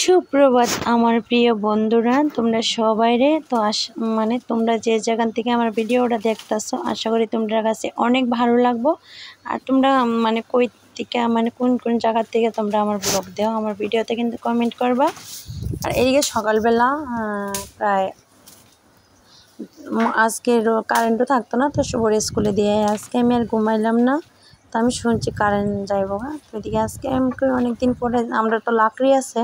সুপ্রভাত আমার প্রিয় বন্ধুরা, তোমরা সবাই রে তো তোমরা যে জায়গা থেকে আমার ভিডিওটা দেখতেছো, আশা করি তোমরা কাছে অনেক ভালো লাগবো। আর তোমরা কই থেকে কোন কোন জায়গা থেকে তোমরা আমার ব্লগ দাও, আমার ভিডিওতে কিন্তু কমেন্ট করবা। আর এদিকে সকালবেলা প্রায় আজকে কারেন্টও থাকতো না, তো শুভর স্কুলে দিয়ে আজকে আমি আর ঘুমাইলাম না। তো আমি শুনছি কারেন্ট যাইব। এদিকে আজকে আমি অনেকদিন পরে, আমরা তো লাকড়ি আছে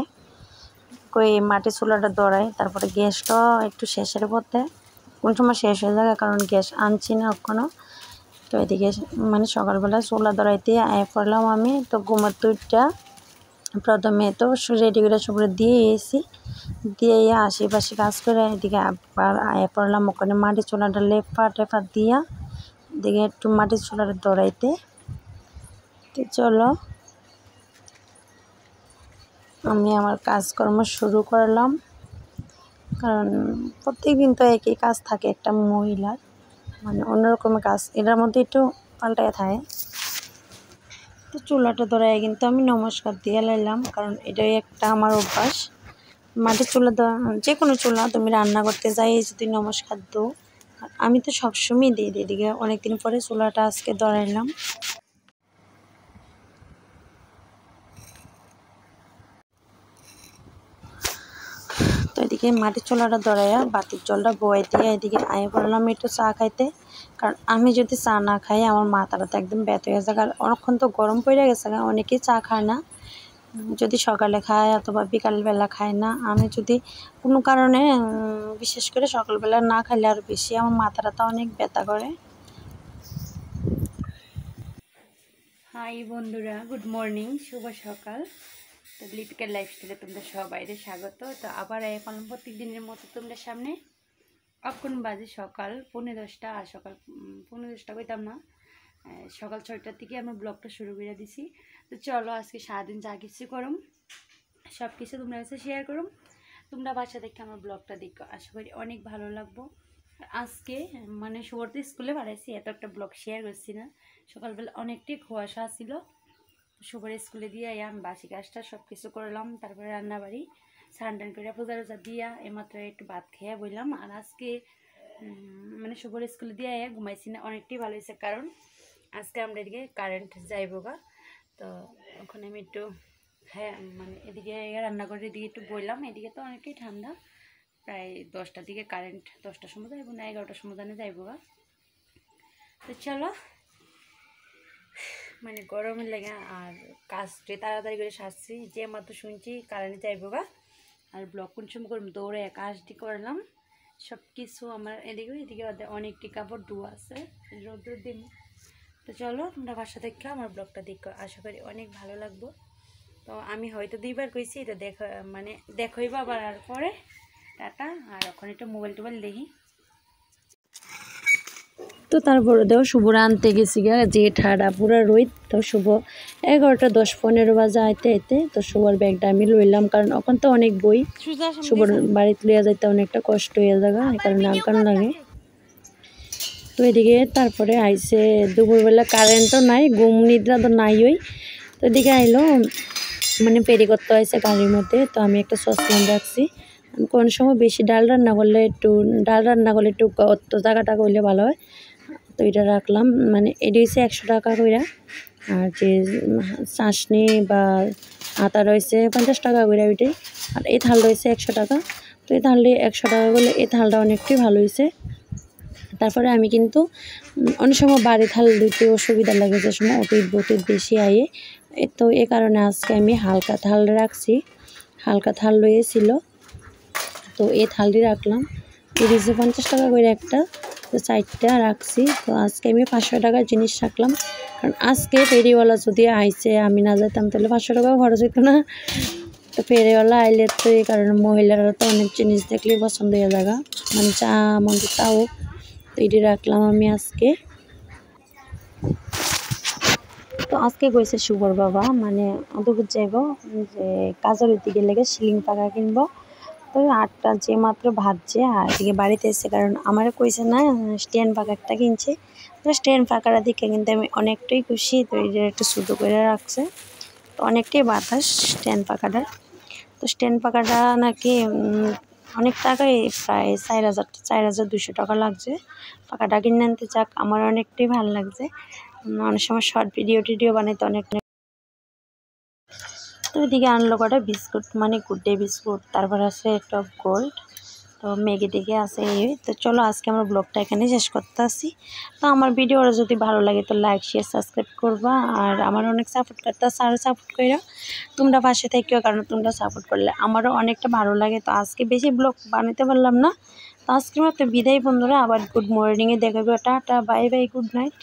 কই মাটি চুলাটা দৌড়াই, তারপরে গ্যাসটা একটু শেষের পথে, কোন সময় শেষ হয়ে যায় কারণ গ্যাস আনছি না এখনো। তো এদিকে সকালবেলা চুলা দৌড়াইতে আয় পড়লাম আমি। তো ঘুমার দুইটা প্রথমে তো রেডি করে সবরে দিয়ে এসেছি, দিয়ে আশেপাশে কাজ করে এদিকে আবার আয় পড়লাম ওখানে মাটি চুলাটা লেপা টেপা দিয়া এদিকে একটু মাটির চুলাটা দৌড়াইতে। তো চলো আমি আমার কাজকর্ম শুরু করলাম, কারণ প্রত্যেকদিন তো একই কাজ থাকে একটা মহিলার, অন্যরকমের কাজ এটার মধ্যে একটু পাল্টায় থাকে। তো চুলাটা ধরায় কিন্তু আমি নমস্কার দিয়ে লাইলাম, কারণ এটাই একটা আমার অভ্যাস। মাটির চুলা যে কোনো চুলা তুমি রান্না করতে যাই যদি নমস্কার দো, আমি তো সবসময় দিই। এদিকে অনেকদিন পরে চুলাটা আজকে ধরাইলাম। তো এদিকে মাটির চুলাটা ধরাইয়া বাতির জলটা বয়ে দিয়ে এদিকে আয় পড়লাম একটু চা খাইতে, কারণ আমি যদি চা না খাই আমার মাথাটা তো একদম ব্যথা হয়ে যায়। কারণ অনেকক্ষণ তো গরম পড়ে গেছে, অনেকেই চা খায় না, যদি সকালে খায় অথবা বিকালবেলা খায় না। আমি যদি কোনো কারণে বিশেষ করে সকালবেলা না খাইলে আরও বেশি আমার মাথাটা তো অনেক ব্যথা করে। হাই বন্ধুরা, গুড মর্নিং, শুভ সকাল। তো লিপিকার লাইফস্টাইলে তোমরা সবাইরে স্বাগত। তো আবার এখন প্রত্যেক দিনের মতো তোমরা সামনে এখন বাজে সকাল 10:30। আর সকাল 10:30 কইতাম না, সকাল 6টার থেকে আমার ব্লগটা শুরু করে দিছি। তো চলো আজকে সারাদিন যা কিছু করুম সব কিছু তোমরা কাছে শেয়ার করুম। তোমরা বাসা দেখে আমার ব্লগটা দেখো, আশা করি অনেক ভালো লাগবো। আজকে শুভতে স্কুলে পাঠাইছি, এত একটা ব্লগ শেয়ার করছি না। সকালবেলা অনেকটাই কুয়াশা ছিল, শুভর স্কুলে দিয়ে আমি বাসি কাজটা সব কিছু করলাম, তারপরে রান্নাবাড়ি স্নান টান করে পূজা টুজা দিয়া এইমাত্র একটু ভাত খেয়ে বললাম। আর আজকে শুভর স্কুলে দিয়ে ঘুমাইছি না, অনেকটাই ভালো হয়েছে, কারণ আজকে আমরা এদিকে কারেন্ট যাইব গা। তো ওখানে আমি একটু এদিকে রান্না করে এদিকে একটু বললাম। এদিকে তো অনেকটাই ঠান্ডা, প্রায় 10টার দিকে কারেন্ট, 10টার সময় যাইব না 11টার সময় জানে যাইব গা। তো চলো গরমের লেগে আর কাজটি তাড়াতাড়ি করে সারছি, যে মাত্র শুনছি কারেন্ট যাইব গা। আর ব্লগ কোন সময় করলাম দৌড়ে কাজটি করলাম সব কিছু। আমার এদিকে অনেকটি কাপড় ধোয়া আছে, রোদ্র দিন। তো চলো তোমরা বাসা দেখলে আমার ব্লগটা দেখো, আশা করি অনেক ভালো লাগবো। তো আমি হয়তো 2বার কইছি, এটা দেখোই আবার আর পরে টাটা। আর এখন একটা মোবাইল টোবাইল দেখি। তো তারপরে দেখো শুভরা আনতে গেছি গা, যে ঠাডা পুরা রোদ। তো শুভ 11টা 10-15 বাজে আইতে আইতে তো শুভর ব্যাগটা আমি লইলাম, কারণ এখন তো অনেক বই শুভর বাড়িতে লইয়া যাইতে অনেকটা কষ্ট হয়ে যায়, এই কারণে আগান লাগে। তো এদিকে তারপরে আইসে দুপুরবেলা, কারেন্টও নাই, ঘুম নিদ্রা তো নাই ওই। তো এদিকে আইলো পেরি করতে হয়েছে গাড়ির মধ্যে। তো আমি একটা সসপ্যান রাখছি, কোন সময় বেশি ডাল রান্না করলে একটু অত জায়গাটা করলে ভালো হয়। তো এটা রাখলাম, এটি হচ্ছে 100 টাকা কইরা। আর যে চাশনি বা আটা রয়েছে 50 টাকা কইরা ওইটাই। আর এই থাল রয়েছে 100 টাকা। তো এই থালটি 100 টাকা করলে এই থালটা অনেকটাই ভালো হয়েছে। তারপরে আমি কিন্তু অনেক সময় বাড়ি থাল দিতে অসুবিধা লাগে, যে সময় অতীত বেশি আয়ে। তো এ কারণে আজকে আমি হালকা থাল রাখছি, হালকা থাল রয়েছিল। তো এই থালটি রাখলাম, এই 50 টাকা করে একটা, তো 4টা রাখছি। তো আজকে আমি 500 টাকার জিনিস রাখলাম, কারণ আজকে ফেরিওয়ালা যদি আইসে আমি না যেতাম তাহলে 500 টাকাও খরচ হইতো না। তো ফেরিওয়ালা আইলে তো এই কারণে মহিলারা তো অনেক জিনিস দেখলেই পছন্দ হয়ে জায়গা, চা মন্দির তাও। তো এটি রাখলাম আমি আজকে। তো আজকে গেছে শুভর বাবা দুপুর যাইব, যে কাজের দিকে লেগে শিলিং পাকা কিনবো। তো 8টা যে মাত্র ভাজছে, আর এদিকে বাড়িতে এসে, কারণ আমার কইছে না স্ট্যান্ড পাকা একটা কিনছে। তো স্ট্যান্ড পাকাটা দিকে কিন্তু আমি অনেকটাই খুশি। তো এই যে একটু ছোটো করে রাখছে, তো অনেকটাই বাতাস স্ট্যান্ড পাকাটা। তো তো স্ট্যান্ড পাখাটা নাকি অনেক টাকাই, প্রায় 4,200 টাকা লাগছে। পাখাটা কিনে আনতে চাক, আমার অনেকটাই ভালো লাগছে। অনেক সময় শর্ট ভিডিও বানাইতে অনেক। তো এদিকে আনলো কটা বিস্কুট, মানে গুড ডে বিস্কুট, তারপর আছে টপ গোল্ড, তো ম্যাগি টেগে আছে এই। তো চলো আজকে আমার ব্লগটা এখানে শেষ করতে আসি। তো আমার ভিডিওটা যদি ভালো লাগে তো লাইক শেয়ার সাবস্ক্রাইব করবা, আর আমার অনেক সাপোর্ট করতে আরও সাপোর্ট করো তোমরা পাশে থেকেও, কারণ তোমরা সাপোর্ট করলে আমারও অনেকটা ভালো লাগে। তো আজকে বেশি ব্লগ বানাতে পারলাম না, তো আজকের মতো বিদায় বন্ধুরা, আবার গুড মর্নিংয়ে দেখাবে। Tata, bye bye, good night.